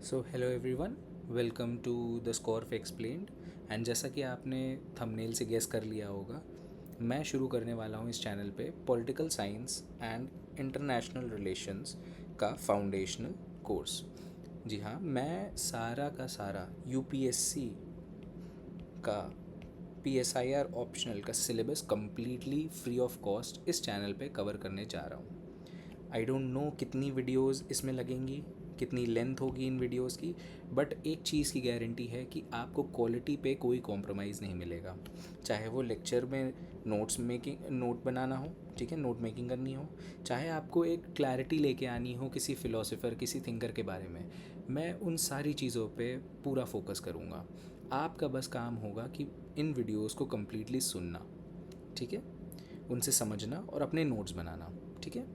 So hello everyone, welcome to the scorf explained. And जैसा कि आपने थंबनेल से गेस कर लिया होगा, मैं शुरू करने वाला हूँ इस चैनल पे political science and international relations का फाउंडेशनल कोर्स। जी हाँ, मैं सारा का सारा यूपीएससी का पीएसआईआर ऑप्शनल का syllabus completely free of cost इस चैनल पे कवर करने जा रहा हूँ। आई डोंट नो कितनी वीडियोस इसमें लगेंगी, कितनी लेंथ होगी इन वीडियोस की, बट एक चीज़ की गारंटी है कि आपको क्वालिटी पे कोई कॉम्प्रोमाइज़ नहीं मिलेगा। चाहे वो लेक्चर में नोट बनाना हो, ठीक है, नोट मेकिंग करनी हो, चाहे आपको एक क्लैरिटी लेके आनी हो किसी फ़िलोसोफर किसी थिंकर के बारे में, मैं उन सारी चीज़ों पे पूरा फोकस करूँगा। आपका बस काम होगा कि इन वीडियोस को कम्प्लीटली सुनना, ठीक है, उनसे समझना और अपने नोट्स बनाना, ठीक है।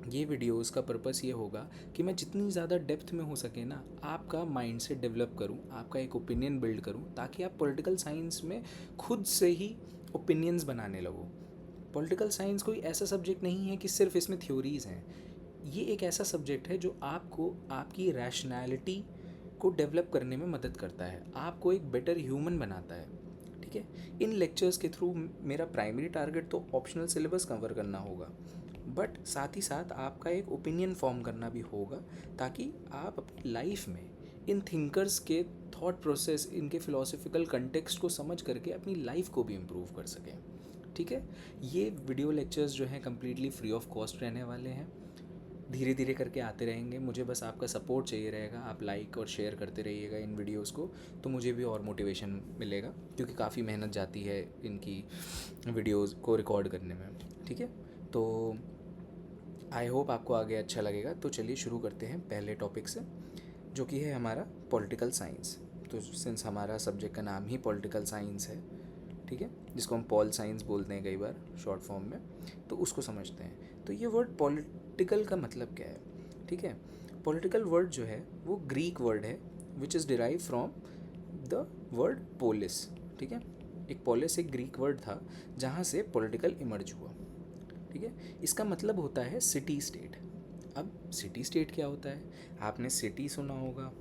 ये वीडियोस का पर्पस ये होगा कि मैं जितनी ज़्यादा डेप्थ में हो सके ना आपका माइंड से डेवलप करूं, आपका एक ओपिनियन बिल्ड करूं, ताकि आप पॉलिटिकल साइंस में खुद से ही ओपिनियंस बनाने लगो। पॉलिटिकल साइंस कोई ऐसा सब्जेक्ट नहीं है कि सिर्फ इसमें थ्योरीज़ हैं। ये एक ऐसा सब्जेक्ट है जो आपको आपकी रैशनैलिटी को डेवलप करने में मदद करता है, आपको एक बेटर ह्यूमन बनाता है, ठीक है। इन लेक्चर्स के थ्रू मेरा प्राइमरी टारगेट तो ऑप्शनल सिलेबस कवर करना होगा, बट साथ ही साथ आपका एक ओपिनियन फॉर्म करना भी होगा, ताकि आप अपनी लाइफ में इन थिंकर्स के थॉट प्रोसेस, इनके फ़िलोसफिकल कंटेक्स्ट को समझ करके अपनी लाइफ को भी इम्प्रूव कर सकें, ठीक है। ये वीडियो लेक्चर्स जो हैं कम्प्लीटली फ्री ऑफ कॉस्ट रहने वाले हैं, धीरे धीरे करके आते रहेंगे। मुझे बस आपका सपोर्ट चाहिए रहेगा, आप लाइक और शेयर करते रहिएगा इन वीडियोस को, तो मुझे भी और मोटिवेशन मिलेगा, क्योंकि काफ़ी मेहनत जाती है इनकी वीडियोस को रिकॉर्ड करने में, ठीक है। तो आई होप आपको आगे अच्छा लगेगा। तो चलिए शुरू करते हैं पहले टॉपिक से, जो कि है हमारा पॉलिटिकल साइंस। तो सिंस हमारा सब्जेक्ट का नाम ही पॉलिटिकल साइंस है, ठीक है, जिसको हम पॉल साइंस बोलते हैं कई बार शॉर्ट फॉर्म में, तो उसको समझते हैं। तो ये वर्ड पॉलिटिकल का मतलब क्या है, ठीक है। पॉलिटिकल वर्ड जो है वो ग्रीक वर्ड है, which is derive from the word police, ठीक है। एक पोलिस एक ग्रीक वर्ड था जहाँ से पॉलिटिकल इमर्ज हुआ, ठीक है। इसका मतलब होता है सिटी स्टेट। अब सिटी स्टेट क्या होता है? आपने सिटी सुना होगा,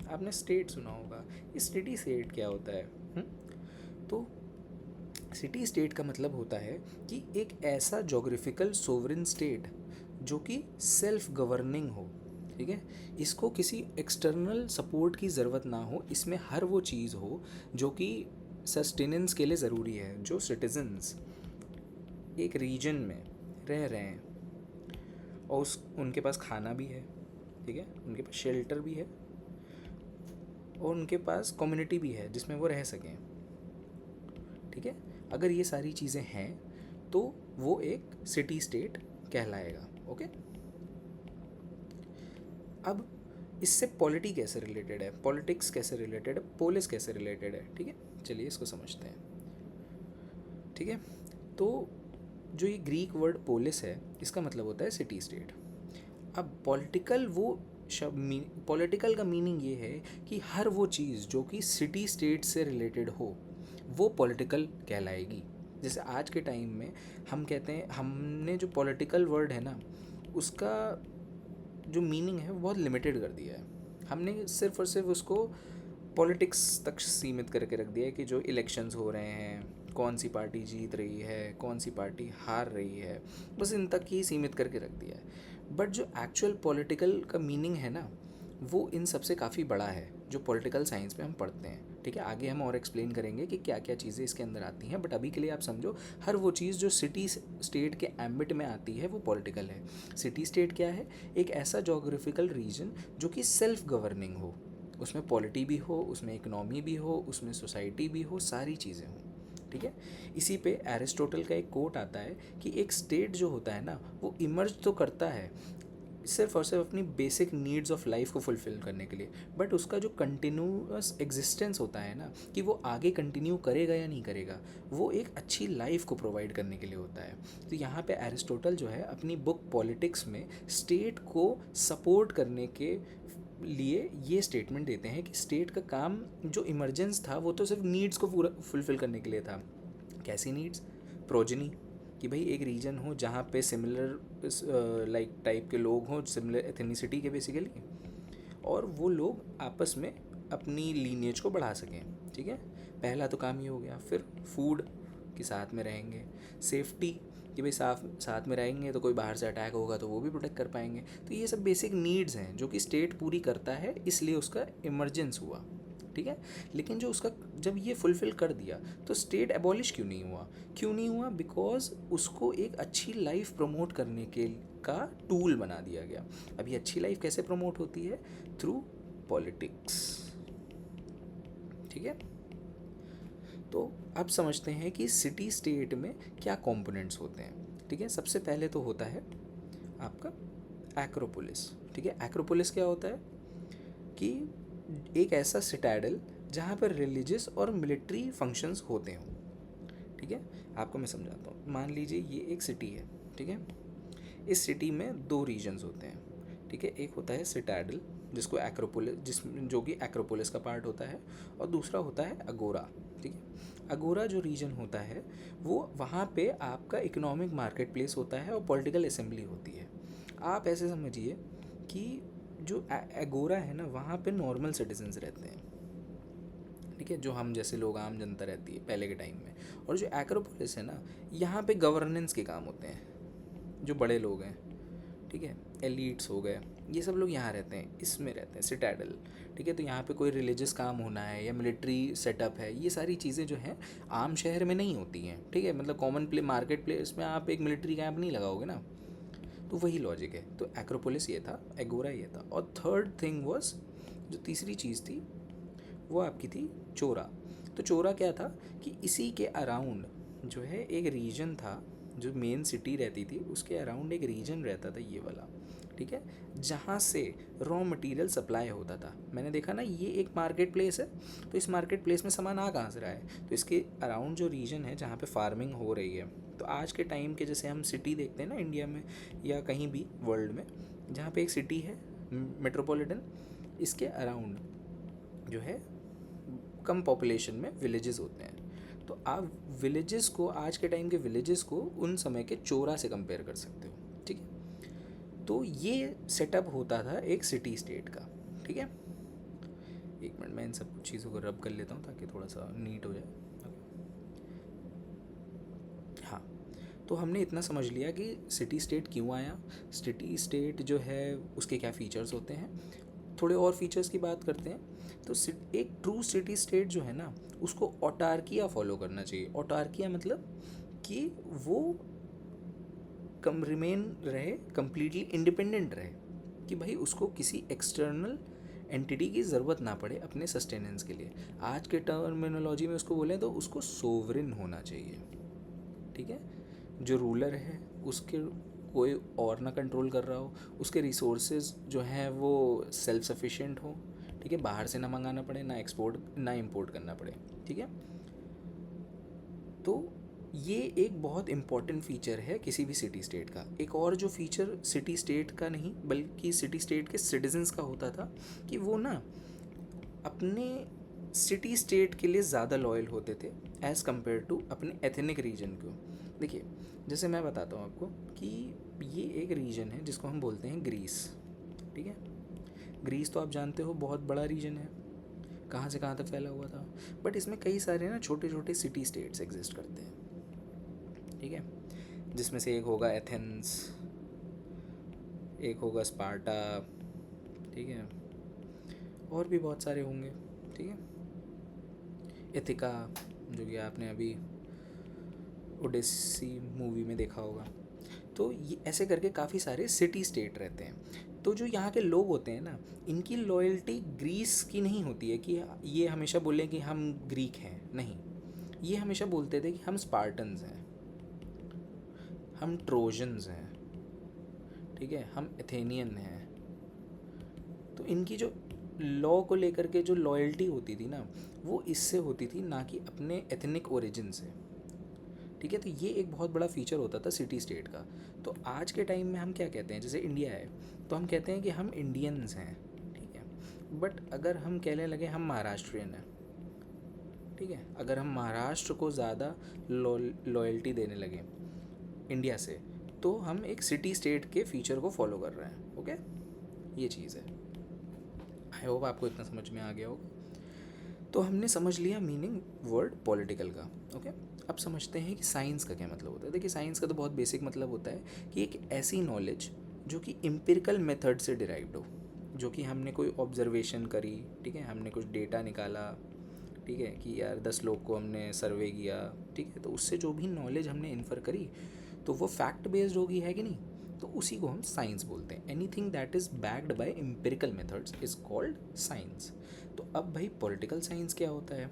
आपने स्टेट सुना होगा, ये सिटी स्टेट क्या होता है? तो सिटी स्टेट का मतलब होता है कि एक ऐसा जोग्राफिकल सोवरेन स्टेट जो कि सेल्फ गवर्निंग हो, ठीक है। इसको किसी एक्सटर्नल सपोर्ट की ज़रूरत ना हो, इसमें हर वो चीज़ हो जो कि सस्टेनेंस के लिए ज़रूरी है। जो सिटीजन्स एक रीजन में रह रहे हैं और उनके पास खाना भी है, ठीक है, उनके पास शेल्टर भी है और उनके पास कम्युनिटी भी है जिसमें वो रह सकें, ठीक है। अगर ये सारी चीज़ें हैं तो वो एक सिटी स्टेट कहलाएगा, ओके। अब इससे पॉलिटी कैसे रिलेटेड है, पॉलिटिक्स कैसे रिलेटेड है, पोलिस कैसे रिलेटेड है, ठीक है, चलिए इसको समझते हैं, ठीक है। तो जो ये ग्रीक वर्ड पोलिस है, इसका मतलब होता है सिटी स्टेट। अब पॉलिटिकल वो शब्द, पॉलिटिकल का मीनिंग ये है कि हर वो चीज़ जो कि सिटी स्टेट से रिलेटेड हो वो पॉलिटिकल कहलाएगी। जैसे आज के टाइम में हम कहते हैं, हमने जो पॉलिटिकल वर्ड है ना, उसका जो मीनिंग है वो बहुत लिमिटेड कर दिया है। हमने सिर्फ और सिर्फ उसको पॉलिटिक्स तक सीमित करके रख दिया है कि जो इलेक्शंस हो रहे हैं, कौन सी पार्टी जीत रही है, कौन सी पार्टी हार रही है, बस इन तक ही सीमित करके रख दिया है। बट जो एक्चुअल पॉलिटिकल का मीनिंग है ना, वो इन सबसे काफ़ी बड़ा है, जो पॉलिटिकल साइंस में हम पढ़ते हैं, ठीक है। आगे हम और एक्सप्लेन करेंगे कि क्या क्या चीज़ें इसके अंदर आती हैं, बट अभी के लिए आप समझो, हर वो चीज़ जो सिटी स्टेट के एम्बिट में आती है वो पॉलिटिकल है। सिटी स्टेट क्या है? एक ऐसा जोग्राफिकल रीजन जो कि सेल्फ गवर्निंग हो, उसमें पॉलिटी भी हो, उसमें इकोनॉमी भी हो, उसमें सोसाइटी भी हो, सारी चीज़ें हों, ठीक है। इसी पे एरिस्टोटल का एक कोट आता है कि एक स्टेट जो होता है ना, वो इमर्ज तो करता है सिर्फ और सिर्फ अपनी बेसिक नीड्स ऑफ लाइफ को फुलफ़िल करने के लिए, बट उसका जो कंटिन्यूअस एग्जिस्टेंस होता है ना, कि वो आगे कंटिन्यू करेगा या नहीं करेगा, वो एक अच्छी लाइफ को प्रोवाइड करने के लिए होता है। तो यहाँ पे एरिस्टोटल जो है अपनी बुक पॉलिटिक्स में स्टेट को सपोर्ट करने के लिए ये स्टेटमेंट देते हैं कि स्टेट का काम जो इमरजेंस था वो तो सिर्फ नीड्स को पूरा फुलफ़िल करने के लिए था। कैसी नीड्स? प्रोजनी, कि भाई एक रीजन हो जहाँ पे सिमिलर लाइक टाइप के लोग हों, सिमिलर एथनिसिटी के बेसिकली, और वो लोग आपस में अपनी लीनिएज को बढ़ा सकें, ठीक है। पहला तो काम ये हो गया। फिर फूड कि साथ में रहेंगे, सेफ्टी कि भाई साथ में रहेंगे तो कोई बाहर से अटैक होगा तो वो भी प्रोटेक्ट कर पाएंगे। तो ये सब बेसिक नीड्स हैं जो कि स्टेट पूरी करता है, इसलिए उसका इमरजेंस हुआ, ठीक है। लेकिन जो उसका जब ये फुलफ़िल कर दिया तो स्टेट एबॉलिश क्यों नहीं हुआ? बिकॉज उसको एक अच्छी लाइफ प्रमोट करने के का टूल बना दिया गया। अब ये अच्छी लाइफ कैसे प्रमोट होती है? थ्रू पॉलिटिक्स, ठीक है। तो अब समझते हैं कि सिटी स्टेट में क्या कंपोनेंट्स होते हैं, ठीक है। सबसे पहले तो होता है आपका एक्रोपोलिस, ठीक है। एक्रोपोलिस क्या होता है कि एक ऐसा सिटाडल जहाँ पर रिलीजियस और मिलिट्री फंक्शंस होते हों, ठीक है। आपको मैं समझाता हूँ। मान लीजिए ये एक सिटी है, ठीक है। इस सिटी में दो रीजन्स होते हैं, ठीक है। एक होता है सिटाडल जिसको एक्रोपोलिस जो कि एक्रोपोलिस का पार्ट होता है, और दूसरा होता है अगोरा, ठीक है। अगोरा जो रीजन होता है वो वहाँ पे आपका इकोनॉमिक मार्केट प्लेस होता है और पॉलिटिकल असेंबली होती है। आप ऐसे समझिए कि जो एगोरा है ना, वहाँ पे नॉर्मल सिटीजन्स रहते हैं, ठीक है, जो हम जैसे लोग, आम जनता रहती है पहले के टाइम में। और जो एक्रोपोलिस है ना, यहाँ पे गवर्नेंस के काम होते हैं, जो बड़े लोग हैं, ठीक है, एलीट्स हो गए, ये सब लोग यहाँ रहते हैं, इसमें रहते हैं सिटाडल, ठीक है। तो यहाँ पे कोई रिलीजियस काम होना है या मिलिट्री सेटअप है, ये सारी चीज़ें जो हैं आम शहर में नहीं होती हैं, ठीक है। मतलब कॉमन मार्केट प्लेस में आप एक मिलिट्री कैंप नहीं लगाओगे ना, तो वही लॉजिक है। तो एक्रोपोलिस ये था, एगोरा ये था। और थर्ड थिंग वाज, जो तीसरी चीज़ थी वो आपकी थी चोरा। तो चोरा क्या था कि इसी के अराउंड जो है एक रीजन था, जो मेन सिटी रहती थी उसके अराउंड एक रीजन रहता था, ये वाला, ठीक है, जहाँ से रॉ मटेरियल सप्लाई होता था। मैंने देखा ना, ये एक मार्केट प्लेस है, तो इस मार्केट प्लेस में सामान आ कहाँ से रहा है? तो इसके अराउंड जो रीजन है जहाँ पे फार्मिंग हो रही है। तो आज के टाइम के जैसे हम सिटी देखते हैं ना इंडिया में या कहीं भी वर्ल्ड में, जहाँ पे एक सिटी है मेट्रोपॉलिटन, इसके अराउंड जो है कम पॉपुलेशन में विलेजेस होते हैं। तो आप विलेजेस को, आज के टाइम के विलेजेस को उन समय के चोरा से कंपेयर कर सकते हो, ठीक है। तो ये सेटअप होता था एक सिटी स्टेट का, ठीक है। एक मिनट, मैं इन सब कुछ चीज़ों को रब कर लेता हूँ ताकि थोड़ा सा नीट हो जाए। हाँ, तो हमने इतना समझ लिया कि सिटी स्टेट क्यों आया, सिटी स्टेट जो है उसके क्या फ़ीचर्स होते हैं। थोड़े और फीचर्स की बात करते हैं। तो एक ट्रू सिटी स्टेट जो है ना, उसको ऑटार्किया फॉलो करना चाहिए। ऑटार्किया मतलब कि वो रिमेन रहे, कम्प्लीटली इंडिपेंडेंट रहे, कि भाई उसको किसी एक्सटर्नल एंटिटी की ज़रूरत ना पड़े अपने सस्टेनेंस के लिए। आज के टर्मिनोलॉजी में उसको बोलें तो उसको सोवरिन होना चाहिए, ठीक है। जो रूलर है उसके कोई और ना कंट्रोल कर रहा हो, उसके रिसोर्सेज जो हैं वो सेल्फ सफिशिएंट हो, ठीक है, बाहर से ना मंगाना पड़े, ना एक्सपोर्ट ना इंपोर्ट करना पड़े, ठीक है। तो ये एक बहुत इम्पॉर्टेंट फ़ीचर है किसी भी सिटी स्टेट का। एक और जो फ़ीचर सिटी स्टेट का नहीं बल्कि सिटी स्टेट के सिटीजन्स का होता था कि वो ना अपने सिटी स्टेट के लिए ज़्यादा लॉयल होते थे एज़ कम्पेयर टू अपने एथनिक रीजन को। देखिए, जैसे मैं बताता हूँ आपको कि ये एक रीजन है जिसको हम बोलते हैं ग्रीस, ठीक है। ग्रीस तो आप जानते हो बहुत बड़ा रीजन है, कहाँ से कहाँ तक फैला हुआ था। बट इसमें कई सारे ना छोटे छोटे सिटी स्टेट्स एग्जिस्ट करते हैं, ठीक है, जिसमें से एक होगा एथेंस, एक होगा स्पार्टा, ठीक है, और भी बहुत सारे होंगे, ठीक है। एथिका, जो कि आपने अभी ओडेसी मूवी में देखा होगा। तो ये ऐसे करके काफ़ी सारे सिटी स्टेट रहते हैं। तो जो यहाँ के लोग होते हैं ना, इनकी लॉयल्टी ग्रीस की नहीं होती है कि ये हमेशा बोलें कि हम ग्रीक हैं, नहीं। ये हमेशा बोलते थे कि हम स्पार्टन्स हैं, हम ट्रोजन्स हैं, ठीक है, हम एथेनियन हैं। तो इनकी जो लॉ को लेकर के जो लॉयल्टी होती थी ना, वो इससे होती थी, ना कि अपने एथनिक ओरिजिन से, ठीक है। तो ये एक बहुत बड़ा फीचर होता था सिटी स्टेट का। तो आज के टाइम में हम क्या कहते हैं, जैसे इंडिया है तो हम कहते हैं कि हम इंडियंस हैं, ठीक है। बट अगर हम कहने लगे हम महाराष्ट्रियन हैं, ठीक है, अगर हम महाराष्ट्र को ज़्यादा लॉयल्टी देने लगे इंडिया से, तो हम एक सिटी स्टेट के फीचर को फॉलो कर रहे हैं, ओके। ये चीज़ है। आई होप आपको इतना समझ में आ गया होगा। तो हमने समझ लिया मीनिंग वर्ड पॉलिटिकल का। ओके, अब समझते हैं कि साइंस का क्या मतलब होता है। देखिए, साइंस का तो बहुत बेसिक मतलब होता है कि एक ऐसी नॉलेज जो कि एम्पिरिकल मेथड से डिराइव्ड हो, जो कि हमने कोई ऑब्जर्वेशन करी, ठीक है, हमने कुछ डेटा निकाला, ठीक है, कि यार 10 लोग को हमने सर्वे किया, ठीक है, तो उससे जो भी नॉलेज हमने इन्फर करी तो वो फैक्ट बेस्ड होगी, है कि नहीं। तो उसी को हम साइंस बोलते हैं। Anything that is backed by empirical methods is called science. तो अब भाई पॉलिटिकल साइंस क्या होता है?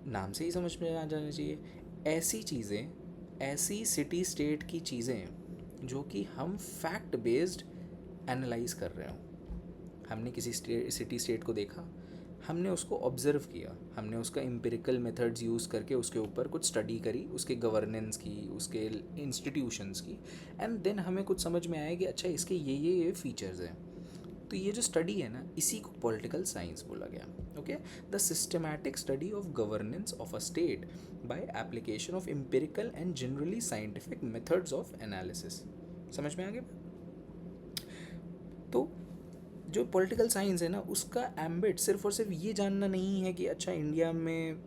नाम से ही समझ में आ जाना चाहिए। ऐसी चीज़ें, ऐसी सिटी स्टेट की चीज़ें जो कि हम फैक्ट बेस्ड एनालाइज कर रहे हो। हमने किसी सिटी स्टेट को देखा, हमने उसको ऑब्ज़र्व किया, हमने उसका एम्पिरिकल मेथड्स यूज़ करके उसके ऊपर कुछ स्टडी करी, उसके गवर्नेंस की, उसके इंस्टीट्यूशंस की, एंड देन हमें कुछ समझ में आया कि अच्छा इसके ये फीचर्स हैं। तो ये जो स्टडी है ना, इसी को पॉलिटिकल साइंस बोला गया। Okay, the systematic study of governance of a state by application of empirical and generally scientific methods of analysis. समझ में आ गया? तो जो पॉलिटिकल साइंस है ना, उसका एम्बिट सिर्फ और सिर्फ ये जानना नहीं है कि अच्छा इंडिया में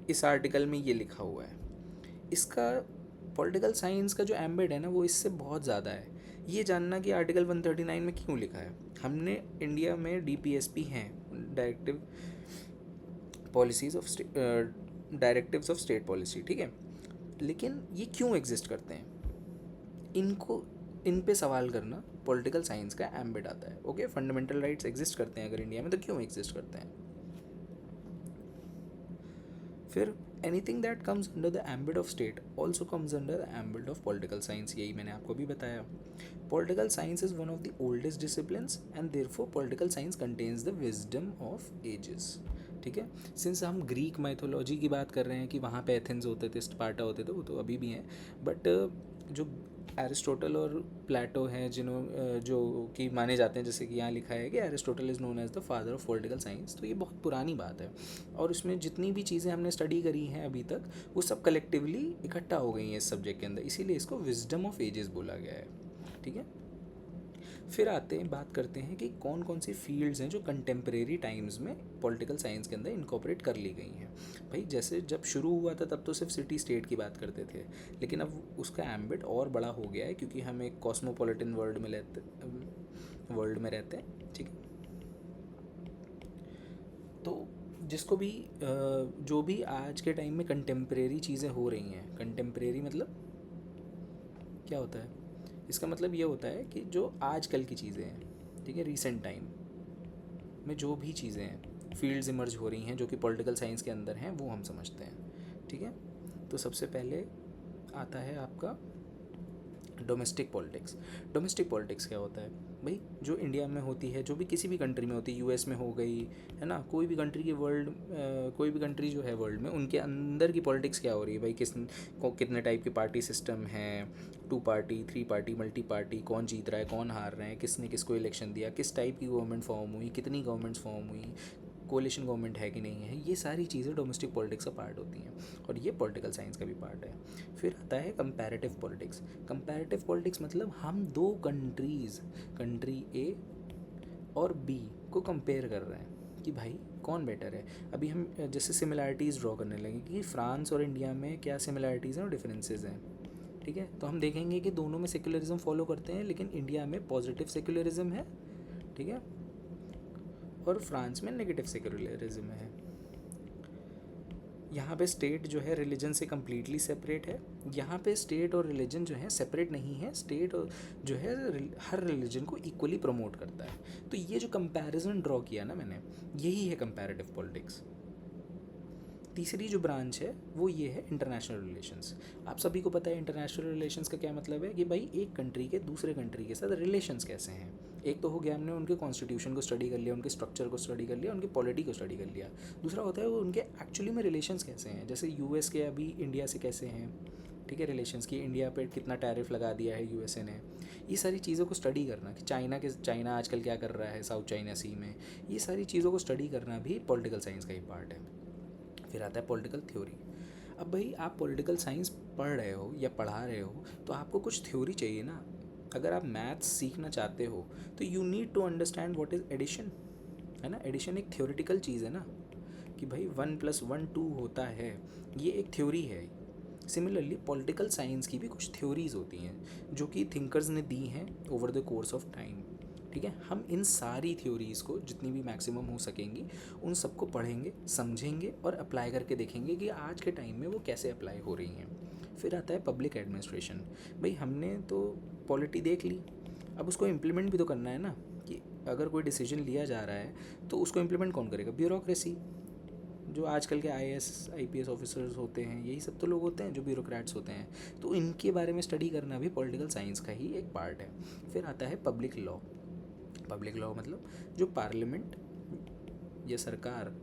इस आर्टिकल में ये लिखा हुआ है। इसका पॉलिटिकल साइंस का जो एम्बिट है ना, वो इससे बहुत ज़्यादा है। ये जानना कि आर्टिकल 139 में क्यों लिखा है। हमने इंडिया में डीपीएसपी हैं, directive policies of directives of state policy, ठीक है, लेकिन ये क्यों एग्जिस्ट करते हैं, इनको इन पे सवाल करना पॉलिटिकल साइंस का एम्बिट आता है। ओके, फंडामेंटल राइट्स एग्जिस्ट करते हैं अगर इंडिया में, तो क्यों एग्जिस्ट करते हैं। फिर anything that comes under the ambit of state also comes under the ambit of political science. यही मैंने आपको भी बताया। Political science is one of the oldest disciplines and therefore political science contains the wisdom of ages. ठीक है, since हम Greek mythology की बात कर रहे हैं कि वहाँ पे एथेंस होते थे, स्पार्टा होते थे, वो तो अभी भी हैं, बट जो एरिस्टोटल और प्लेटो हैं, जो कि माने जाते हैं, जैसे कि यहाँ लिखा है कि Aristotle is known as the father of political science, तो ये बहुत पुरानी बात है। और इसमें जितनी भी चीज़ें हमने स्टडी करी हैं अभी तक, वो सब कलेक्टिवली इकट्ठा हो गई हैं इस सब्जेक्ट के अंदर, इसीलिए इसको विजडम ऑफ एजेस बोला गया है। ठीक है, फिर आते हैं, बात करते हैं कि कौन कौन सी फील्ड्स हैं जो कंटेम्प्रेरी टाइम्स में पॉलिटिकल साइंस के अंदर इनकॉर्पोरेट कर ली गई हैं। भाई जैसे जब शुरू हुआ था तब तो सिर्फ सिटी स्टेट की बात करते थे, लेकिन अब उसका एम्बिट और बड़ा हो गया है, क्योंकि हम एक कॉस्मोपॉलिटन वर्ल्ड में रहते हैं। ठीक है, तो जिसको भी जो भी आज के टाइम में कंटेम्प्रेरी चीज़ें हो रही हैं, कंटेम्प्रेरी मतलब क्या होता है, इसका मतलब ये होता है कि जो आजकल की चीज़ें हैं, ठीक है, रीसेंट टाइम में जो भी चीज़ें हैं, फील्ड्स इमर्ज हो रही हैं जो कि पॉलिटिकल साइंस के अंदर हैं, वो हम समझते हैं। ठीक है, तो सबसे पहले आता है आपका डोमेस्टिक पॉलिटिक्स। डोमेस्टिक पॉलिटिक्स क्या होता है भाई, जो इंडिया में होती है, जो भी किसी भी कंट्री में होती है, यूएस में हो गई है ना, कोई भी कंट्री की कोई भी कंट्री जो है वर्ल्ड में, उनके अंदर की पॉलिटिक्स क्या हो रही है भाई, कितने टाइप के पार्टी सिस्टम हैं, 2 पार्टी, 3 पार्टी, मल्टी पार्टी, कौन जीत रहा है, कौन हार रहे हैं, किसने किसको इलेक्शन दिया, किस टाइप की गवर्नमेंट फॉर्म हुई, कितनी गवर्नमेंट्स फॉर्म हुई, कोलिशन गवर्नमेंट है कि नहीं है, ये सारी चीज़ें डोमेस्टिक पॉलिटिक्स का पार्ट होती हैं, और ये पॉलिटिकल साइंस का भी पार्ट है। फिर आता है कंपैरेटिव पॉलिटिक्स। कंपैरेटिव पॉलिटिक्स मतलब हम दो कंट्रीज़, कंट्री ए और बी को कंपेयर कर रहे हैं कि भाई कौन बेटर है। अभी हम जैसे सिमिलैरिटीज़ ड्रॉ करने लगे कि फ्रांस और इंडिया में क्या सिमिलैरिटीज़ हैं और डिफरेंसेस हैं। ठीक है, तो हम देखेंगे कि दोनों में सेक्युलरिज्म फॉलो करते हैं, लेकिन इंडिया में पॉजिटिव सेक्युलरिज्म है, ठीक है, और फ्रांस में नेगेटिव सेक्युलरिज्म है। यहाँ पे स्टेट जो है रिलीजन से कम्प्लीटली सेपरेट है, यहाँ पे स्टेट और रिलीजन जो है सेपरेट नहीं है, स्टेट जो है हर रिलीजन को इक्वली प्रमोट करता है। तो ये जो कंपैरिजन ड्रॉ किया ना मैंने, यही है कंपैरेटिव पॉलिटिक्स। तीसरी जो ब्रांच है वो ये है इंटरनेशनल रिलेशंस। आप सभी को पता है इंटरनेशनल रिलेशंस का क्या मतलब है, कि भाई एक कंट्री के दूसरे कंट्री के साथ रिलेशंस कैसे हैं। एक तो हो गया हमने उनके कॉन्स्टिट्यूशन को स्टडी कर लिया, उनके स्ट्रक्चर को स्टडी कर लिया, उनकी पॉलिटी को स्टडी कर लिया। दूसरा होता है वो उनके एक्चुअली में रिलेशंस कैसे हैं, जैसे यूएस के अभी इंडिया से कैसे हैं, ठीक है, रिलेशंस की, इंडिया पे कितना टैरिफ लगा दिया है यूएसए ने। ये सारी चीज़ों को स्टडी करना कि चाइना आजकल क्या कर रहा है साउथ चाइना सी में, ये सारी चीज़ों को स्टडी करना भी पॉलिटिकल साइंस का ही पार्ट है। फिर आता है पॉलिटिकल थ्योरी। अब भाई आप पॉलिटिकल साइंस पढ़ रहे हो या पढ़ा रहे हो, तो आपको कुछ थ्योरी चाहिए ना। अगर आप मैथ्स सीखना चाहते हो तो you need to understand what is edition, है ना। एडिशन एक थ्योरेटिकल चीज़ है ना, कि भाई 1+1 2 होता है, ये एक थ्योरी है। सिमिलरली पॉलिटिकल साइंस की भी कुछ थ्योरीज होती हैं जो कि थिंकर्स ने दी हैं over the course of time. ठीक है, हम इन सारी थ्योरीज़ को जितनी भी मैक्सिमम हो सकेंगी उन सबको पढ़ेंगे, समझेंगे और अप्लाई करके देखेंगे कि आज के टाइम में वो कैसे अप्लाई हो रही हैं। फिर आता है पब्लिक एडमिनिस्ट्रेशन। भाई हमने तो पॉलिटी देख ली, अब उसको इम्प्लीमेंट भी तो करना है ना, कि अगर कोई डिसीजन लिया जा रहा है तो उसको इम्प्लीमेंट कौन करेगा? ब्यूरोक्रेसी। जो आजकल के आईएएस आईपीएस ऑफिसर्स होते हैं, यही सब तो लोग होते हैं जो ब्यूरोक्रेट्स होते हैं। तो इनके बारे में स्टडी करना भी पॉलिटिकल साइंस का ही एक पार्ट है। फिर आता है पब्लिक लॉ। पब्लिक लॉ मतलब जो पार्लियामेंट या सरकार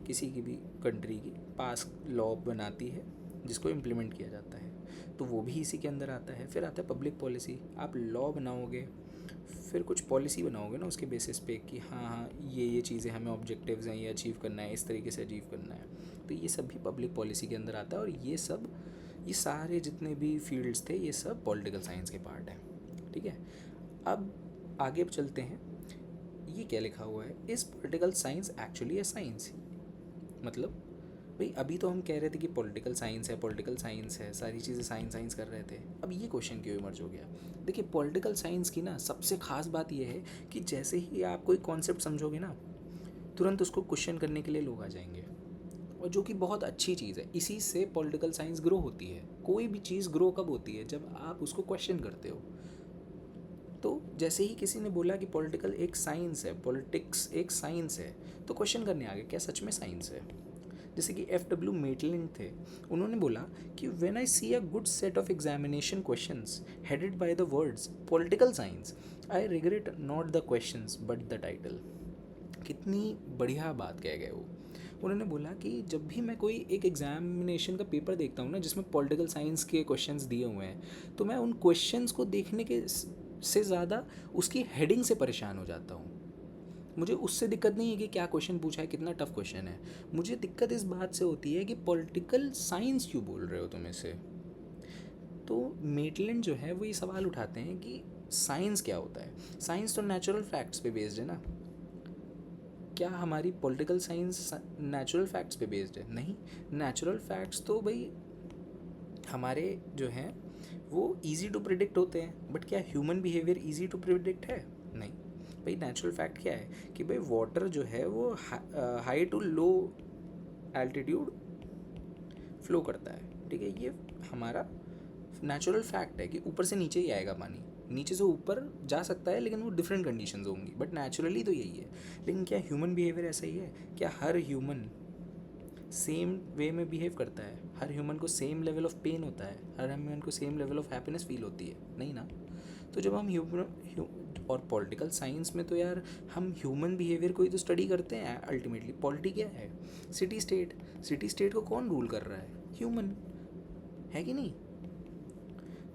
किसी की भी कंट्री की पास लॉ बनाती है जिसको इम्प्लीमेंट किया जाता है, तो वो भी इसी के अंदर आता है। फिर आता है पब्लिक पॉलिसी। आप लॉ बनाओगे, फिर कुछ पॉलिसी बनाओगे ना उसके बेसिस पे कि हाँ हाँ ये चीज़ें हमें ऑब्जेक्टिव्स हैं, ये अचीव करना है, इस तरीके से अचीव करना है। तो ये सब भी पब्लिक पॉलिसी के अंदर आता है। और ये सारे जितने भी फील्ड्स थे ये सब पॉलिटिकल साइंस के पार्ट हैं। ठीक है, अब आगे चलते हैं। ये क्या लिखा हुआ है, इस पॉलिटिकल साइंस एक्चुअली ए साइंस। मतलब भाई अभी तो हम कह रहे थे कि पॉलिटिकल साइंस है, पॉलिटिकल साइंस है, सारी चीज़ें साइंस साइंस कर रहे थे। अब ये क्वेश्चन क्यों इमर्ज हो गया? देखिए पॉलिटिकल साइंस की ना सबसे खास बात यह है कि जैसे ही आप कोई कॉन्सेप्ट समझोगे ना, तुरंत उसको क्वेश्चन करने के लिए लोग आ जाएंगे, और जो कि बहुत अच्छी चीज़ है। इसी से पॉलिटिकल साइंस ग्रो होती है। कोई भी चीज़ ग्रो कब होती है? जब आप उसको क्वेश्चन करते हो। तो जैसे ही किसी ने बोला कि पॉलिटिकल एक साइंस है, पॉलिटिक्स एक साइंस है, तो क्वेश्चन करने आ गए क्या सच में साइंस है? जैसे कि F.W. मेटलैंड थे, उन्होंने बोला कि when I see a good set of examination questions headed by the words political science, I regret not the questions but the title. कितनी बढ़िया बात कह गए वो। उन्होंने बोला कि जब भी मैं कोई एक एग्जामिनेशन का पेपर देखता हूँ ना जिसमें पॉलिटिकल साइंस के क्वेश्चंस दिए हुए हैं, तो मैं उन क्वेश्चंस को देखने के से ज़्यादा उसकी हेडिंग से परेशान हो जाता हूँ। मुझे उससे दिक्कत नहीं है कि क्या क्वेश्चन पूछा है, कितना टफ क्वेश्चन है। मुझे दिक्कत इस बात से होती है कि पॉलिटिकल साइंस क्यों बोल रहे हो तुम इसे। तो मेटलैंड जो है वो ये सवाल उठाते हैं कि साइंस क्या होता है? साइंस तो नेचुरल फैक्ट्स पे बेस्ड है ना। क्या हमारी पॉलिटिकल साइंस नेचुरल फैक्ट्स पे बेस्ड है? नहीं। नेचुरल फैक्ट्स तो भाई हमारे जो हैं वो इजी टू प्रिडिक्ट होते हैं, बट क्या human behaviour easy to predict है? नहीं। भाई नेचुरल फैक्ट क्या है कि भाई वाटर जो है वो high to low altitude flow करता है। ठीक है, ये हमारा नेचुरल फैक्ट है कि ऊपर से नीचे ही आएगा पानी, नीचे से ऊपर जा सकता है लेकिन वो डिफरेंट कंडीशंस होंगी, बट नेचुरली तो यही है। लेकिन क्या ह्यूमन बिहेवियर ऐसा ही है? क्या हर ह्यूमन सेम वे में बिहेव करता है? हर ह्यूमन को सेम लेवल ऑफ पेन होता है? हर ह्यूमन को same level of happiness feel होती है? नहीं ना। तो जब हम और पॉलिटिकल साइंस में तो यार हम ह्यूमन बिहेवियर को ही तो स्टडी करते हैं अल्टीमेटली। पॉलिटी क्या है? City state. सिटी स्टेट को कौन रूल कर रहा है? ह्यूमन, है कि नहीं?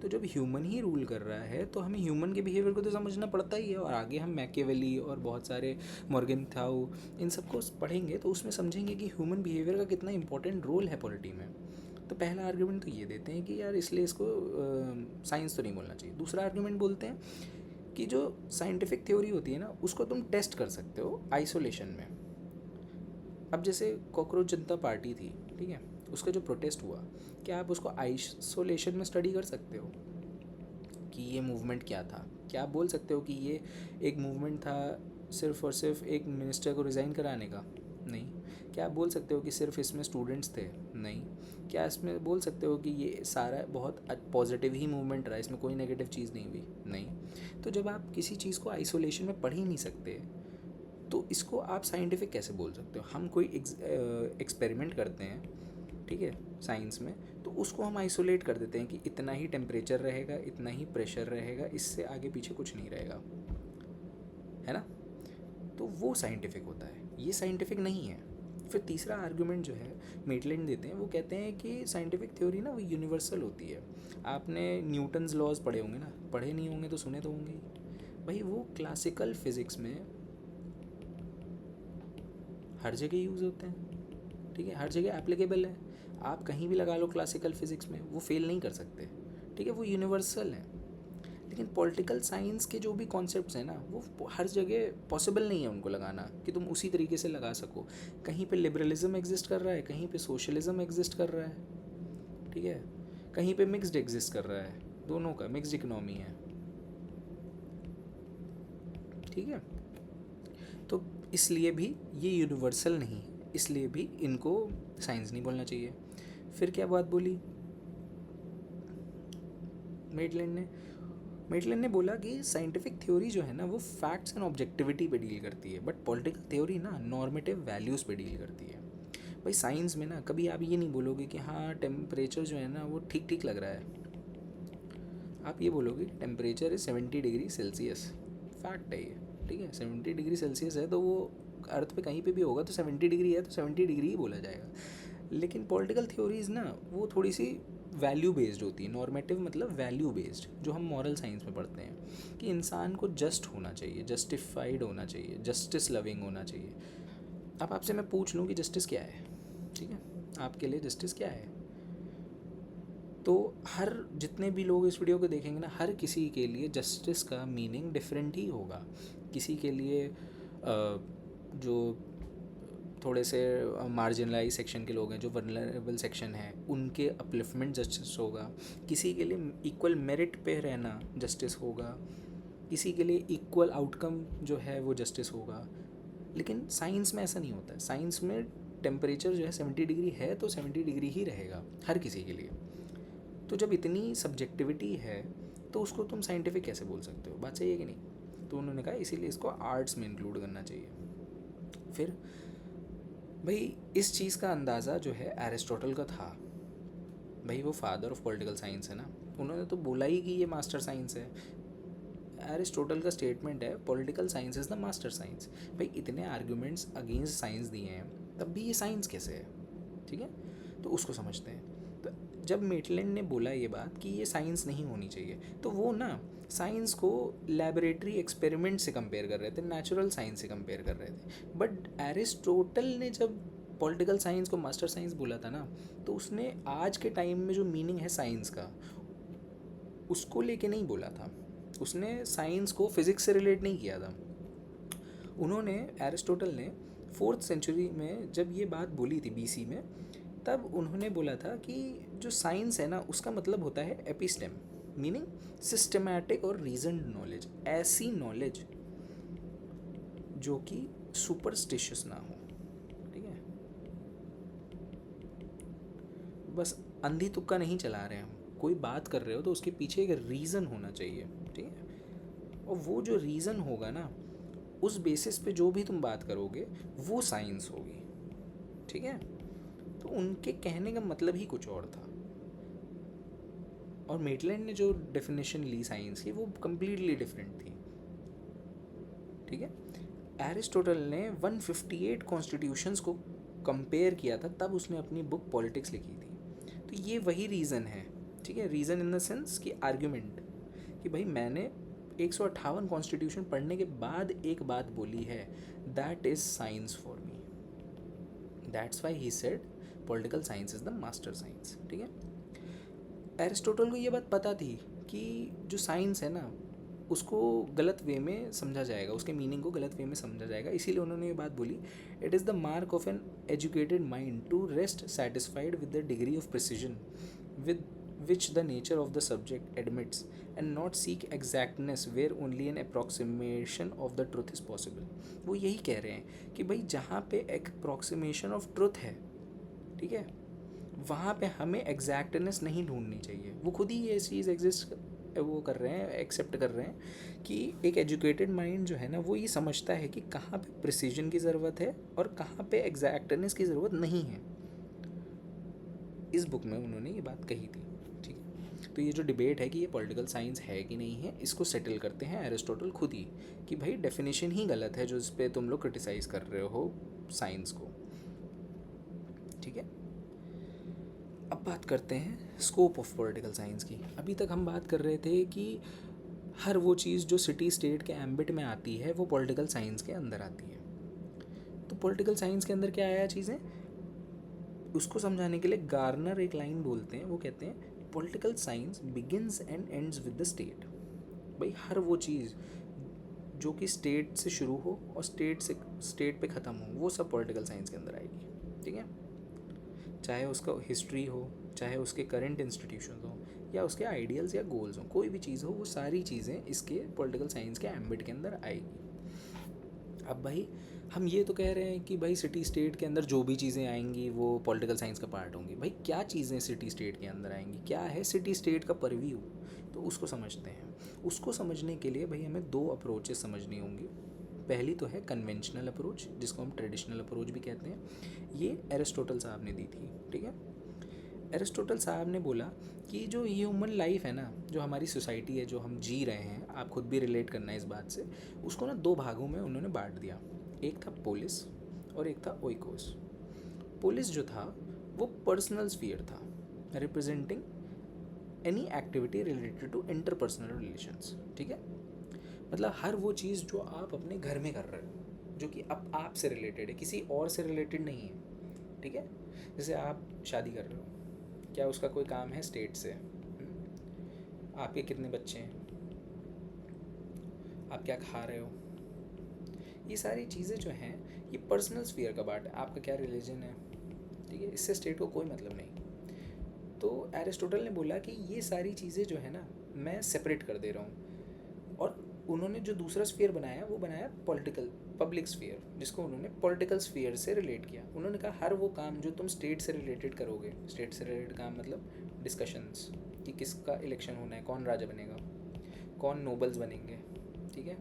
तो जब ह्यूमन ही रूल कर रहा है तो हमें ह्यूमन के बिहेवियर को तो समझना पड़ता ही है। और आगे हम मैकियावेली और बहुत सारे मॉर्गेनथाउ इन सबको पढ़ेंगे तो उसमें समझेंगे कि ह्यूमन बिहेवियर का कितना इंपॉर्टेंट रोल है पॉलिटी में। तो पहला आर्ग्यूमेंट तो ये देते हैं कि यार इसलिए इसको साइंस तो नहीं बोलना चाहिए। दूसरा आर्ग्यूमेंट बोलते हैं कि जो साइंटिफिक थ्योरी होती है ना उसको तुम टेस्ट कर सकते हो आइसोलेशन में। अब जैसे कॉकरोच जनता पार्टी थी, ठीक है, उसका जो प्रोटेस्ट हुआ, क्या आप उसको आइसोलेशन में स्टडी कर सकते हो कि ये मूवमेंट क्या था? क्या आप बोल सकते हो कि ये एक मूवमेंट था सिर्फ और सिर्फ एक मिनिस्टर को रिज़ाइन कराने का? नहीं। क्या आप बोल सकते हो कि सिर्फ इसमें स्टूडेंट्स थे? नहीं। क्या इसमें बोल सकते हो कि ये सारा बहुत पॉजिटिव ही मूवमेंट रहा, इसमें कोई नेगेटिव चीज़ नहीं हुई? नहीं। तो जब आप किसी चीज़ को आइसोलेशन में पढ़ ही नहीं सकते तो इसको आप साइंटिफिक कैसे बोल सकते हो? हम कोई एक्सपेरिमेंट करते हैं, ठीक है, साइंस में, तो उसको हम आइसोलेट कर देते हैं कि इतना ही टेम्परेचर रहेगा, इतना ही प्रेशर रहेगा, इससे आगे पीछे कुछ नहीं रहेगा, है ना। तो वो साइंटिफिक होता है, ये साइंटिफिक नहीं है। फिर तीसरा आर्गुमेंट जो है मेटलैंड देते हैं, वो कहते हैं कि साइंटिफिक थ्योरी ना वो यूनिवर्सल होती है। आपने न्यूटन्स लॉज पढ़े होंगे ना, पढ़े नहीं होंगे तो सुने तो होंगे ही। भाई वो क्लासिकल फिज़िक्स में हर जगह यूज़ होते हैं, ठीक है, हर जगह एप्लीकेबल है। आप कहीं भी लगा लो क्लासिकल फिज़िक्स में, वो फेल नहीं कर सकते, ठीक है, वो यूनिवर्सल है। लेकिन पॉलिटिकल साइंस के जो भी कॉन्सेप्ट्स हैं ना, वो हर जगह पॉसिबल नहीं है उनको लगाना कि तुम उसी तरीके से लगा सको। कहीं पे लिबरलिज्म एग्जिस्ट कर रहा है, कहीं पे सोशलिज्म एग्जिस्ट कर रहा है, ठीक है, कहीं पे मिक्स्ड एग्जिस्ट कर रहा है, दोनों का मिक्स्ड इकोनॉमी है, ठीक है। तो इसलिए भी ये यूनिवर्सल नहीं है, इसलिए भी इनको साइंस नहीं बोलना चाहिए। फिर क्या बात बोली मेटलैंड ने बोला कि साइंटिफिक थ्योरी जो है ना वो फैक्ट्स एंड ऑब्जेक्टिविटी पे डील करती है, बट पॉलिटिकल थ्योरी ना नॉर्मेटिव वैल्यूज़ पे डील करती है। भाई साइंस में ना कभी आप ये नहीं बोलोगे कि हाँ टेम्परेचर जो है ना वो ठीक ठीक लग रहा है, आप ये बोलोगे temperature is 70 degree Celsius, fact है ये, ठीक है। 70 डिग्री सेल्सियस है तो वो अर्थ पे कहीं पे भी होगा तो 70 डिग्री है तो 70 डिग्री ही बोला जाएगा। लेकिन पॉलिटिकल थ्योरीज ना वो थोड़ी सी वैल्यू बेस्ड होती है। नॉर्मेटिव मतलब वैल्यू बेस्ड, जो हम मॉरल साइंस में पढ़ते हैं कि इंसान को जस्ट होना चाहिए, जस्टिफाइड होना चाहिए, जस्टिस लविंग होना चाहिए। अब आपसे मैं पूछ लूँ कि जस्टिस क्या है, ठीक है, आपके लिए जस्टिस क्या है, तो हर जितने भी लोग इस वीडियो को देखेंगे ना, हर किसी के लिए जस्टिस का मीनिंग डिफरेंट ही होगा। किसी के लिए जो थोड़े से मार्जिनलाइज सेक्शन के लोग हैं, जो वनरेबल सेक्शन है, उनके अपलिफ्टमेंट जस्टिस होगा। किसी के लिए इक्वल मेरिट पे रहना जस्टिस होगा, किसी के लिए इक्वल आउटकम जो है वो जस्टिस होगा। लेकिन साइंस में ऐसा नहीं होता है। साइंस में टेम्परेचर जो है 70 डिग्री है तो 70 डिग्री ही रहेगा हर किसी के लिए। तो जब इतनी सब्जेक्टिविटी है तो उसको तुम साइंटिफिक कैसे बोल सकते हो? बात सही है कि नहीं? तो उन्होंने कहा इसीलिए इसको आर्ट्स में इंक्लूड करना चाहिए। फिर भाई इस चीज़ का अंदाज़ा जो है एरिस्टोटल का था। भाई वो फादर ऑफ पॉलिटिकल साइंस है ना, उन्होंने तो बोला ही कि ये मास्टर साइंस है। एरिस्टोटल का स्टेटमेंट है political science is the master science. भाई इतने आर्ग्यूमेंट्स अगेंस्ट साइंस दिए हैं तब भी ये साइंस कैसे है, ठीक है। तो उसको समझते हैं। तो जब मेटलैंड ने बोला ये बात कि ये साइंस नहीं होनी चाहिए, तो वो ना साइंस को लैबोरेटरी एक्सपेरिमेंट से कंपेयर कर रहे थे, नेचुरल साइंस से कंपेयर कर रहे थे। बट एरिस्टोटल ने जब पॉलिटिकल साइंस को मास्टर साइंस बोला था ना, तो उसने आज के टाइम में जो मीनिंग है साइंस का उसको लेके नहीं बोला था। उसने साइंस को फिज़िक्स से रिलेट नहीं किया था। उन्होंने एरिस्टोटल ने 4th सेंचुरी में जब ये बात बोली थी BC में, तब उन्होंने बोला था कि जो साइंस है ना उसका मतलब होता है एपिस्टेम, मीनिंग सिस्टमैटिक और रीजन्ड नॉलेज, ऐसी नॉलेज जो कि सुपरस्टिशियस ना हो, ठीक है। बस अंधी तुक्का नहीं चला रहे हैं, कोई बात कर रहे हो तो उसके पीछे एक रीज़न होना चाहिए, ठीक है। और वो जो रीज़न होगा ना, उस बेसिस पे जो भी तुम बात करोगे वो साइंस होगी, ठीक है। तो उनके कहने का मतलब ही कुछ और था। और मेटलैंड ने जो डेफिनेशन ली साइंस की वो कम्प्लीटली डिफरेंट थी, ठीक है। एरिस्टोटल ने 158 कॉन्स्टिट्यूशंस को कंपेयर किया था, तब उसने अपनी बुक पॉलिटिक्स लिखी थी। तो ये वही रीज़न है, ठीक है। रीज़न इन द सेंस कि आर्ग्यूमेंट, कि भाई मैंने 158 कॉन्स्टिट्यूशन पढ़ने के बाद एक बात बोली है, that is science for me. That's why he said political science is the master science, ठीक है। एरिस्टोटल को ये बात पता थी कि जो साइंस है ना उसको गलत वे में समझा जाएगा, उसके मीनिंग को गलत वे में समझा जाएगा, इसीलिए उन्होंने ये बात बोली, it is the mark of an educated mind to rest satisfied with the degree of precision with which the nature of the subject admits and not seek exactness where only an approximation of the truth is possible। वो यही कह रहे हैं कि भाई जहाँ पे एक approximation of truth है, ठीक है, वहाँ पे हमें एग्जैक्टनेस नहीं ढूंढनी चाहिए। वो खुद ही ये चीज़ एग्जिस्ट वो कर रहे हैं, एक्सेप्ट कर रहे हैं कि एक एजुकेटेड माइंड जो है ना वो ये समझता है कि कहाँ पे प्रिसीजन की ज़रूरत है और कहाँ पे एग्जैक्टनेस की ज़रूरत नहीं है। इस बुक में उन्होंने ये बात कही थी, ठीक है। तो ये जो डिबेट है कि ये पॉलिटिकल साइंस है कि नहीं है, इसको सेटल करते हैं एरिस्टोटल खुद ही, कि भाई डेफिनेशन ही गलत है जो इस पर तुम लोग क्रिटिसाइज़ कर रहे हो साइंस को, ठीक है। अब बात करते हैं स्कोप ऑफ पॉलिटिकल साइंस की। अभी तक हम बात कर रहे थे कि हर वो चीज़ जो सिटी स्टेट के एम्बिट में आती है वो पॉलिटिकल साइंस के अंदर आती है। तो पॉलिटिकल साइंस के अंदर क्या आया चीज़ें, उसको समझाने के लिए गार्नर एक लाइन बोलते हैं, वो कहते हैं political science begins and ends with the state. भाई हर वो चीज़ जो कि स्टेट से शुरू हो और स्टेट पे ख़त्म हो, वो सब पॉलिटिकल साइंस के अंदर आएगी, ठीक है। चाहे उसका हिस्ट्री हो, चाहे उसके करंट इंस्टीट्यूशन हो, या उसके आइडियल्स या गोल्स हो, कोई भी चीज़ हो, वो सारी चीज़ें इसके पॉलिटिकल साइंस के एम्बिट के अंदर आएगी। अब भाई हम ये तो कह रहे हैं कि भाई सिटी स्टेट के अंदर जो भी चीज़ें आएंगी वो पॉलिटिकल साइंस का पार्ट होंगी। भाई क्या चीज़ें सिटी स्टेट के अंदर आएंगी, क्या है सिटी स्टेट का परव्यू, तो उसको समझते हैं। उसको समझने के लिए भाई हमें दो अप्रोचेस समझनी होंगी। पहली तो है कन्वेंशनल अप्रोच, जिसको हम ट्रेडिशनल अप्रोच भी कहते हैं। ये एरिस्टोटल साहब ने दी थी, ठीक है। एरिस्टोटल साहब ने बोला कि जो ह्यूमन लाइफ है ना, जो हमारी सोसाइटी है, जो हम जी रहे हैं, आप खुद भी रिलेट करना है इस बात से, उसको ना दो भागों में उन्होंने बांट दिया। एक था पोलिस और एक था ओइकोस। पोलिस जो था वो पर्सनल स्फीयर था, representing any activity related to interpersonal relations, ठीक है। मतलब हर वो चीज़ जो आप अपने घर में कर रहे हो, जो कि अब आप से रिलेटेड है, किसी और से रिलेटेड नहीं है, ठीक है। जैसे आप शादी कर रहे हो, क्या उसका कोई काम है स्टेट से? आपके कितने बच्चे हैं, आप क्या खा रहे हो, ये सारी चीज़ें जो हैं ये पर्सनल स्फीयर का पार्ट है। आपका क्या रिलीजन है, ठीक है, इससे स्टेट को कोई मतलब नहीं। तो एरिस्टोटल ने बोला कि ये सारी चीज़ें जो है ना, मैं सेपरेट कर दे रहा हूँ। और उन्होंने जो दूसरा स्फीयर बनाया वो बनाया पॉलिटिकल पब्लिक स्फीयर, जिसको उन्होंने पॉलिटिकल स्फीयर से रिलेट किया। उन्होंने कहा हर वो काम जो तुम स्टेट से रिलेटेड करोगे, स्टेट से रिलेटेड काम मतलब डिस्कशंस कि किसका इलेक्शन होना है, कौन राजा बनेगा, कौन नोबल्स बनेंगे, ठीक है,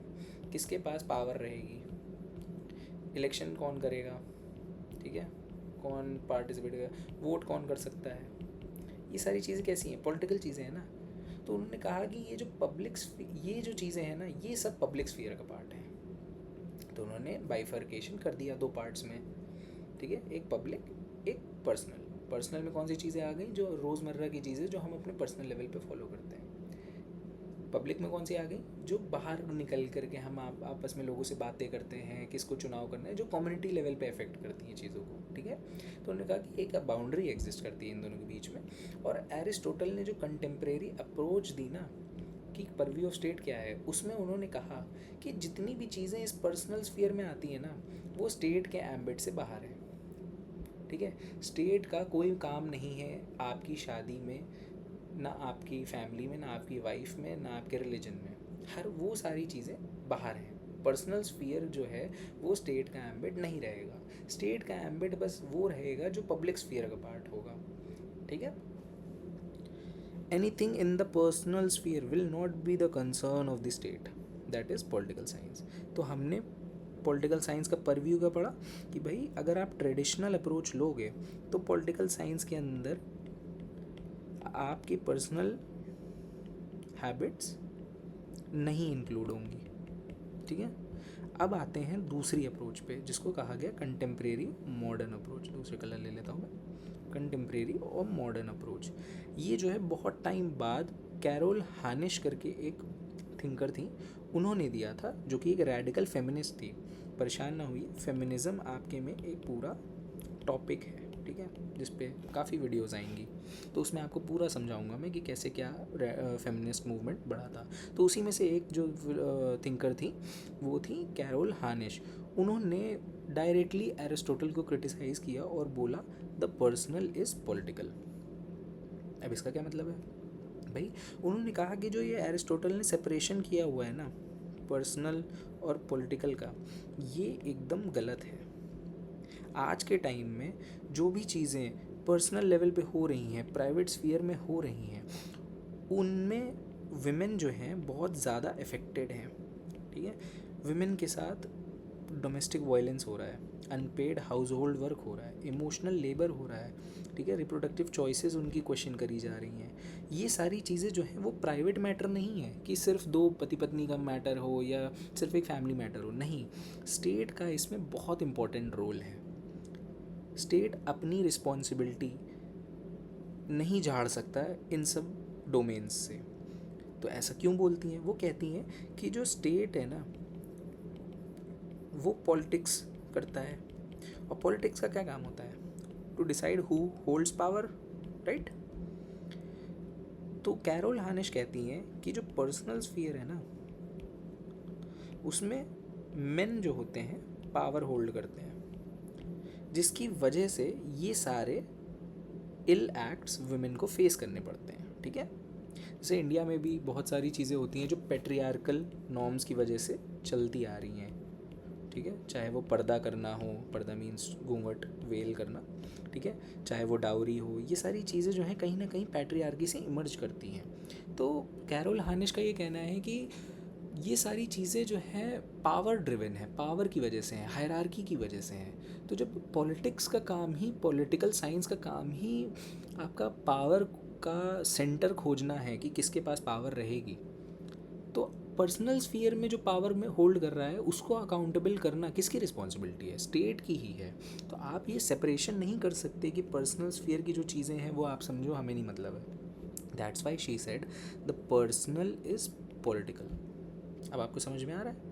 किसके पास पावर रहेगी, इलेक्शन कौन करेगा, ठीक है, कौन पार्टिसिपेट करेगा, वोट कौन कर सकता है, ये सारी चीज़ें कैसी हैं, पॉलिटिकल चीज़ें हैं ना। तो उन्होंने कहा कि ये जो चीज़ें हैं ना, ये सब पब्लिक स्फीयर का पार्ट है। तो उन्होंने बाइफर्केशन कर दिया दो पार्ट्स में, ठीक है, एक पब्लिक एक पर्सनल। पर्सनल में कौन सी चीज़ें आ गई, जो रोज़मर्रा की चीज़ें जो हम अपने पर्सनल लेवल पे फॉलो करते हैं। पब्लिक में कौन सी आ गई, जो बाहर निकल करके हम आपस में लोगों से बातें करते हैं, किसको चुनाव करना है, जो कम्युनिटी लेवल पे अफेक्ट करती हैं चीज़ों को, ठीक है। तो उन्होंने कहा कि एक बाउंड्री एग्जिस्ट करती है इन दोनों के बीच में। और एरिस्टोटल ने जो कंटेम्प्रेरी अप्रोच दी ना कि परव्यू ऑफ स्टेट क्या है, उसमें उन्होंने कहा कि जितनी भी चीज़ें इस पर्सनल स्फीयर में आती हैं ना, वो स्टेट के एम्बिट से बाहर है, ठीक है। स्टेट का कोई काम नहीं है आपकी शादी में, ना आपकी फैमिली में, ना आपकी वाइफ में, ना आपके रिलीजन में। हर वो सारी चीज़ें बाहर हैं। पर्सनल स्फीयर जो है वो स्टेट का एम्बिट नहीं रहेगा। स्टेट का एम्बिट बस वो रहेगा जो पब्लिक स्फीयर का पार्ट होगा, ठीक है। Anything in the personal sphere will not be the concern of the state, that is political science. तो हमने पॉलिटिकल साइंस का परव्यू का पढ़ा कि भाई अगर आप ट्रेडिशनल अप्रोच लोगे तो पॉलिटिकल साइंस के अंदर आपकी पर्सनल हैबिट्स नहीं इंक्लूड होंगी, ठीक है। अब आते हैं दूसरी अप्रोच पे, जिसको कहा गया कंटेम्प्रेरी मॉडर्न अप्रोच। दूसरे कलर ले लेता हूँ मैं, कंटेम्प्रेरी और मॉडर्न अप्रोच। ये जो है बहुत टाइम बाद कैरोल हानिश करके एक थिंकर थी, उन्होंने दिया था, जो कि एक रेडिकल फेमिनिस्ट थी। परेशान ना हुई, फेमिनिज़म आपके में एक पूरा टॉपिक है, ठीक है, जिस पे काफ़ी वीडियोज़ आएंगी, तो उसमें आपको पूरा समझाऊंगा मैं कि कैसे क्या फेमिनिस्ट मूवमेंट बढ़ा था। तो उसी में से एक जो थिंकर थी वो थी कैरोल हानिश। उन्होंने डायरेक्टली एरिस्टोटल को क्रिटिसाइज़ किया और बोला द पर्सनल इज़ पॉलिटिकल। अब इसका क्या मतलब है भाई? उन्होंने कहा कि जो ये एरिस्टोटल ने सेपरेशन किया हुआ है ना पर्सनल और पॉलिटिकल का, ये एकदम गलत है। आज के टाइम में जो भी चीज़ें पर्सनल लेवल पे हो रही हैं, प्राइवेट स्फीयर में हो रही हैं, उनमें विमेन जो हैं बहुत ज़्यादा अफेक्टेड हैं, ठीक है। विमेन के साथ डोमेस्टिक वायलेंस हो रहा है, अनपेड हाउस होल्ड वर्क हो रहा है, इमोशनल लेबर हो रहा है, ठीक है, रिप्रोडक्टिव चॉइसेस उनकी क्वेश्चन करी जा रही हैं। ये सारी चीज़ें जो हैं वो प्राइवेट मैटर नहीं है कि सिर्फ दो पति पत्नी का मैटर हो या सिर्फ एक फैमिली मैटर हो, नहीं। स्टेट का इसमें बहुत इंपॉर्टेंट रोल है। स्टेट अपनी रिस्पॉन्सिबिलिटी नहीं झाड़ सकता है इन सब डोमेन्स से। तो ऐसा क्यों बोलती हैं? वो कहती हैं कि जो स्टेट है ना वो पॉलिटिक्स करता है, और पॉलिटिक्स का क्या काम होता है? To decide who holds power, right. तो कैरोल हानिश कहती हैं कि जो पर्सनल स्फीयर है ना, उसमें मेन जो होते हैं पावर होल्ड करते हैं, जिसकी वजह से ये सारे इल एक्ट्स वुमेन को फेस करने पड़ते हैं। ठीक है, जैसे इंडिया में भी बहुत सारी चीज़ें होती हैं जो पेट्रियार्कल नॉर्म्स की वजह से चलती आ रही हैं। ठीक है, चाहे वो पर्दा करना हो, पर्दा मीन्स घूंघट वेल करना, ठीक है, चाहे वो डाउरी हो, ये सारी चीज़ें जो हैं कहीं ना कहीं पैट्रियार्की से इमर्ज करती हैं। तो कैरोल हानिश का ये कहना है कि ये सारी चीज़ें जो हैं पावर ड्रिवन है, पावर की वजह से हैं, हायरार्की की वजह से हैं। तो जब पॉलिटिक्स का काम ही, पॉलिटिकल साइंस का काम ही आपका पावर का सेंटर खोजना है कि किसके पास पावर रहेगी, तो पर्सनल स्फीयर में जो पावर में होल्ड कर रहा है उसको अकाउंटेबल करना किसकी रिस्पॉन्सिबिलिटी है? स्टेट की ही है। तो आप ये सेपरेशन नहीं कर सकते कि पर्सनल स्फीयर की जो चीज़ें हैं वो आप समझो हमें नहीं मतलब है। That's why she said the personal is political. अब आपको समझ में आ रहा है?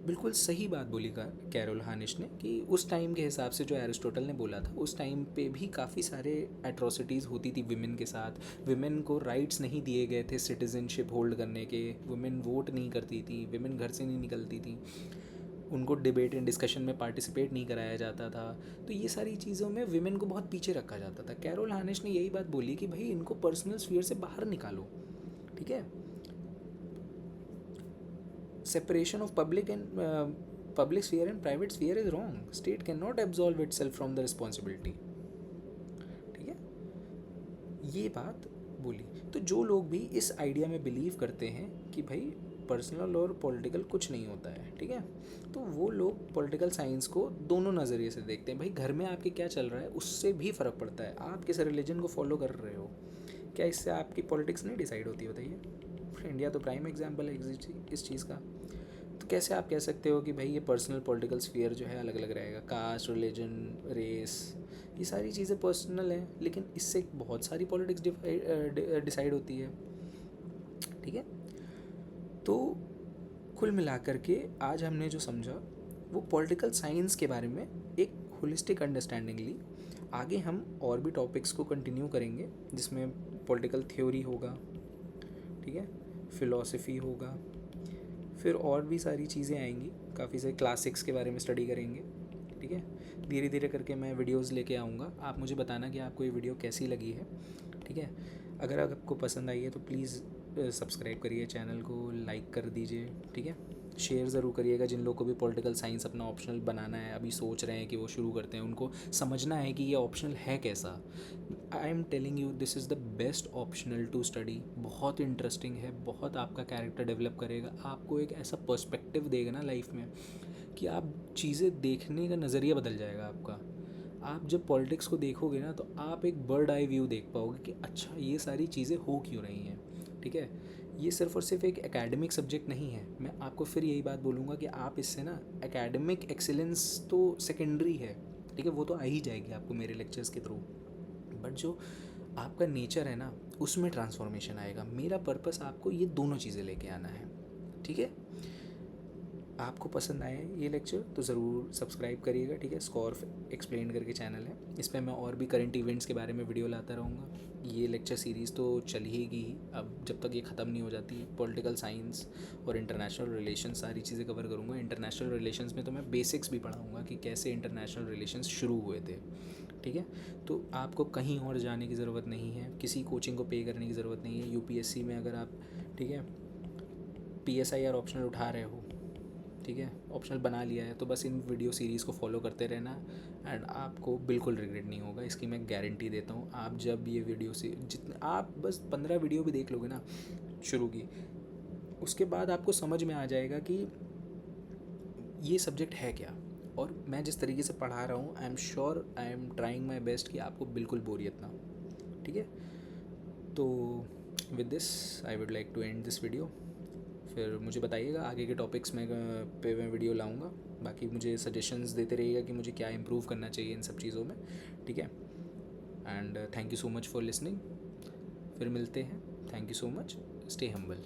बिल्कुल सही बात बोली कैरोल हानिश ने कि उस टाइम के हिसाब से जो एरिस्टोटल ने बोला था, उस टाइम पे भी काफ़ी सारे एट्रोसिटीज़ होती थी विमेन के साथ। विमेन को राइट्स नहीं दिए गए थे सिटीजनशिप होल्ड करने के, विमेन वोट नहीं करती थी, विमेन घर से नहीं निकलती थी, उनको डिबेट एंड डिस्कशन में पार्टिसिपेट नहीं कराया जाता था। तो ये सारी चीज़ों में विमेन को बहुत पीछे रखा जाता था। कैरोल हानिश ने यही बात बोली कि भाई इनको पर्सनल स्फीयर से बाहर निकालो। ठीक है, separation of public sphere and private sphere is wrong. State cannot absolve itself from the responsibility. ठीक है, ये बात बोली। तो जो लोग भी इस आइडिया में बिलीव करते हैं कि भाई पर्सनल और पॉलिटिकल कुछ नहीं होता है, ठीक है, तो वो लोग पॉलिटिकल साइंस को दोनों नज़रिए से देखते हैं। भाई घर में आपके क्या चल रहा है उससे भी फ़र्क पड़ता है, आप किस रिलीजन को फॉलो कर रहे हो, क्या इससे आपकी पॉलिटिक्स नहीं डिसाइड होती? बताइए। इंडिया तो प्राइम एग्जाम्पल है इस चीज़ का। तो कैसे आप कह सकते हो कि भाई ये पर्सनल पॉलिटिकल स्फीयर जो है अलग अलग रहेगा? कास्ट, रिलीजन, रेस, ये सारी चीज़ें पर्सनल हैं, लेकिन इससे बहुत सारी पॉलिटिक्स डिसाइड होती है। ठीक है, तो कुल मिलाकर के आज हमने जो समझा वो पॉलिटिकल साइंस के बारे में एक होलिस्टिक अंडरस्टैंडिंग ली। आगे हम और भी टॉपिक्स को कंटिन्यू करेंगे जिसमें पॉलिटिकल थ्योरी होगा, ठीक है, फिलॉसफी होगा, फिर और भी सारी चीज़ें आएंगी, काफ़ी सारे क्लासिक्स के बारे में स्टडी करेंगे। ठीक है, धीरे धीरे करके मैं वीडियोस लेके आऊँगा। आप मुझे बताना कि आपको ये वीडियो कैसी लगी है। ठीक है, अगर आपको पसंद आई है तो प्लीज़ सब्सक्राइब करिए चैनल को, लाइक कर दीजिए। ठीक है, शेयर ज़रूर करिएगा। जिन लोगों को भी पॉलिटिकल साइंस अपना ऑप्शनल बनाना है, अभी सोच रहे हैं कि वो शुरू करते हैं, उनको समझना है कि ये ऑप्शनल है कैसा। I am telling you this is the best optional to study. बहुत इंटरेस्टिंग है, बहुत आपका कैरेक्टर डेवलप करेगा, आपको एक ऐसा पर्सपेक्टिव देगा ना लाइफ में कि आप चीज़ें देखने का नज़रिया बदल जाएगा आपका। आप जब पॉलिटिक्स को देखोगे ना तो आप एक बर्ड आई व्यू देख पाओगे कि अच्छा ये सारी चीज़ें हो क्यों रही हैं। ठीक है, ये सिर्फ और सिर्फ एक एकेडमिक सब्जेक्ट नहीं है। मैं आपको फिर यही बात बोलूँगा कि आप इससे ना एकेडमिक एक्सीलेंस तो सेकेंडरी है, ठीक है, वो तो आ ही जाएगी आपको मेरे लेक्चर्स के थ्रू, बट जो आपका नेचर है ना उसमें ट्रांसफॉर्मेशन आएगा। मेरा पर्पस आपको ये दोनों चीज़ें लेके आना है। ठीक है, आपको पसंद आए ये लेक्चर तो ज़रूर सब्सक्राइब करिएगा। ठीक है, स्कोर एक्सप्लेन करके चैनल है, इस पर मैं और भी करंट इवेंट्स के बारे में वीडियो लाता रहूँगा। ये लेक्चर सीरीज़ तो चलेगी ही अब जब तक ये ख़त्म नहीं हो जाती। पॉलिटिकल साइंस और इंटरनेशनल रिलेशन सारी चीज़ें कवर करूँगा। इंटरनेशनल रिलेशंस में तो मैं बेसिक्स भी पढ़ाऊँगा कि कैसे इंटरनेशनल रिलेशंस शुरू हुए थे। ठीक है, तो आपको कहीं और जाने की ज़रूरत नहीं है, किसी कोचिंग को पे करने की ज़रूरत नहीं है। यूपीएससी में अगर आप, ठीक है, पीएसआई और ऑप्शनल उठा रहे हो, ठीक है, ऑप्शनल बना लिया है, तो बस इन वीडियो सीरीज़ को फॉलो करते रहना एंड आपको बिल्कुल रिग्रेट नहीं होगा, इसकी मैं गारंटी देता हूँ। आप जब ये वीडियो से जितने आप बस 15 वीडियो भी देख लोगे ना शुरू की, उसके बाद आपको समझ में आ जाएगा कि ये सब्जेक्ट है क्या। और मैं जिस तरीके से पढ़ा रहा हूँ, I am sure, I am trying my best कि आपको बिल्कुल बोरियत ना हो। ठीक है, तो with this I would like to end this video. फिर मुझे बताइएगा आगे के टॉपिक्स में पे मैं वीडियो लाऊंगा। बाकी मुझे सजेशंस देते रहिएगा कि मुझे क्या इम्प्रूव करना चाहिए इन सब चीज़ों में। ठीक है, and thank you so much for listening. फिर मिलते हैं। Thank you so much, stay humble.